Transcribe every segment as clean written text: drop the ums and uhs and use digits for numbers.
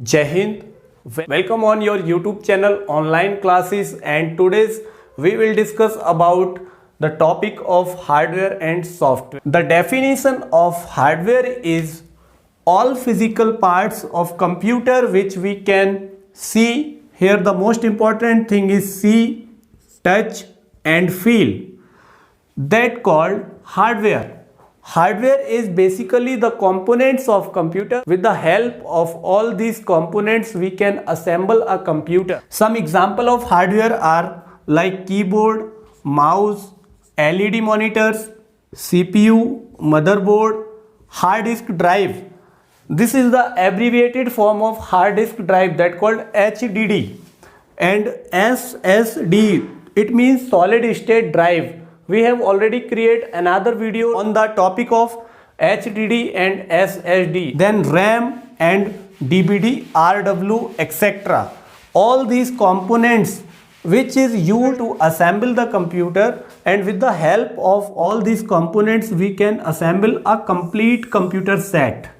Jai Hind. Welcome on your YouTube channel online classes, and today's we will discuss about the topic of hardware and software. The definition of hardware is all physical parts of computer which we can see. Here the most important thing is see, touch and feel. That called hardware. Hardware is basically the components of computer. With the help of all these components we can assemble a computer. Some example of hardware are like keyboard, mouse, LED monitors, CPU, motherboard, hard disk drive. This is the abbreviated form of hard disk drive, that called HDD, and SSD, it means solid state drive. We have already created another video on the topic of HDD and SSD. Then RAM and DVD, RW, etc. All these components which is used to assemble the computer, and with the help of all these components we can assemble a complete computer set.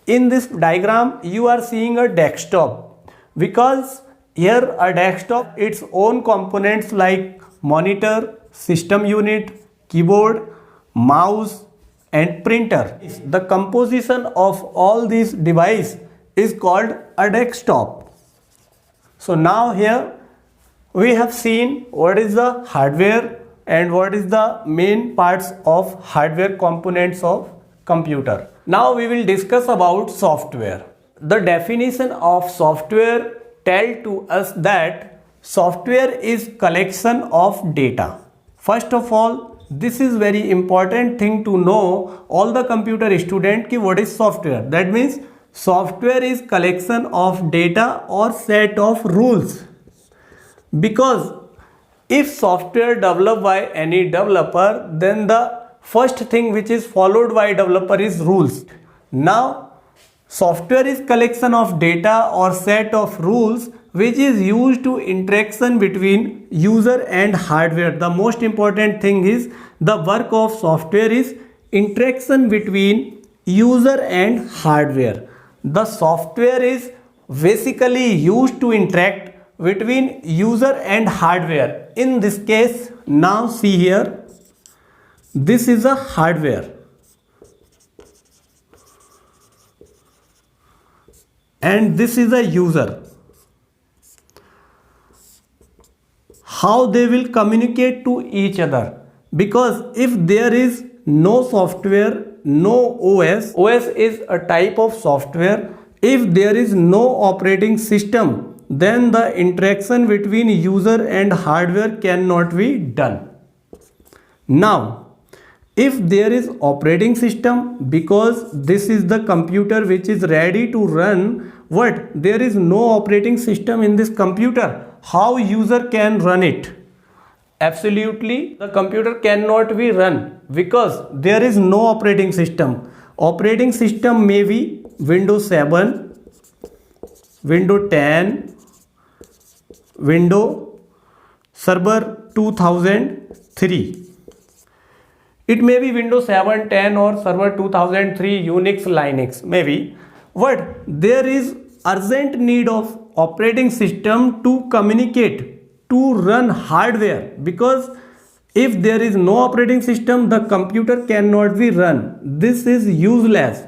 In this diagram you are seeing a desktop, because here a desktop its own components like monitor, system unit, keyboard, mouse and printer. The composition of all these devices is called a desktop. So now here we have seen what is the hardware and what is the main parts of hardware components of computer. Now we will discuss about software. The definition of software tell to us that software is collection of data. First of all, this is very important thing to know all the computer student ki what is software. That means software is collection of data or set of rules. Because if software developed by any developer, then the first thing which is followed by developer is rules. Now software is collection of data or set of rules which is used to interaction between user and hardware. The most important thing is the work of software is interaction between user and hardware. The software is basically used to interact between user and hardware. In this case, now see here, this is a hardware and this is a user. How they will communicate to each other? Because if there is no software, no OS is a type of software. If there is no operating system, then the interaction between user and hardware cannot be done. Now if there is operating system, because this is the computer which is ready to run, what there is no operating system in this computer, how user can run it? Absolutely the computer cannot be run because there is no operating system. Operating system may be Windows 7, Windows 10, Windows Server 2003. It may be Windows 7, 10 or Server 2003, Unix, Linux maybe. But there is urgent need of operating system to communicate, to run hardware, because if there is no operating system the computer cannot be run. This is useless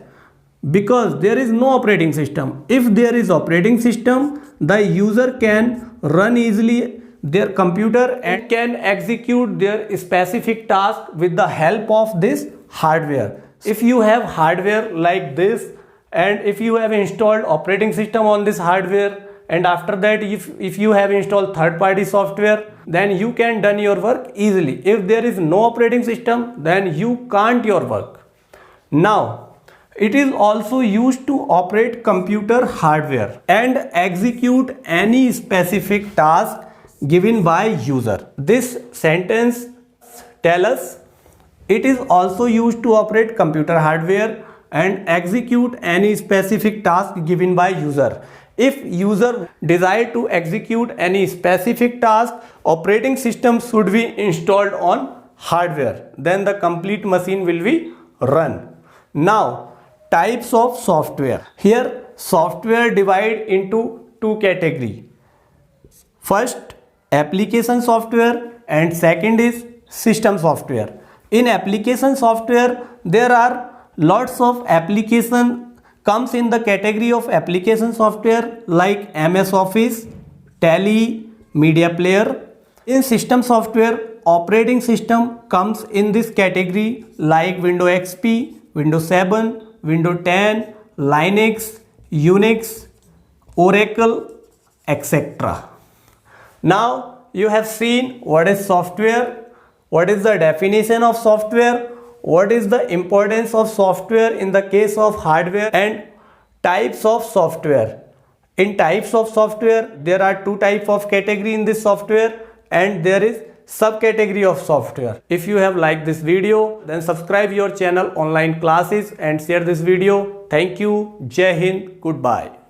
because there is no operating system. If there is operating system, the user can run easily their computer and can execute their specific task with the help of this hardware. If you have hardware like this and if you have installed operating system on this hardware, and after that if you have installed third-party software, then you can done your work easily. If there is no operating system, then you can't your work. Now it is also used to operate computer hardware and execute any specific task given by user. This sentence tells us it is also used to operate computer hardware and execute any specific task given by user. If user desire to execute any specific task, operating system should be installed on hardware, then the complete machine will be run. Now types of software. Here software divide into two category. First, application software and second is system software. In application software, there are lots of application comes in the category of application software like MS Office, Tally, Media Player. In system software, operating system comes in this category like Windows XP, Windows 7, Windows 10, Linux, Unix, Oracle, etc. Now you have seen what is software, what is the definition of software, what is the importance of software in the case of hardware, and types of software. In types of software, there are two types of category in this software, and there is subcategory of software. If you have liked this video, then subscribe your channel Online Classes and share this video. Thank you. Jai Hind. Goodbye.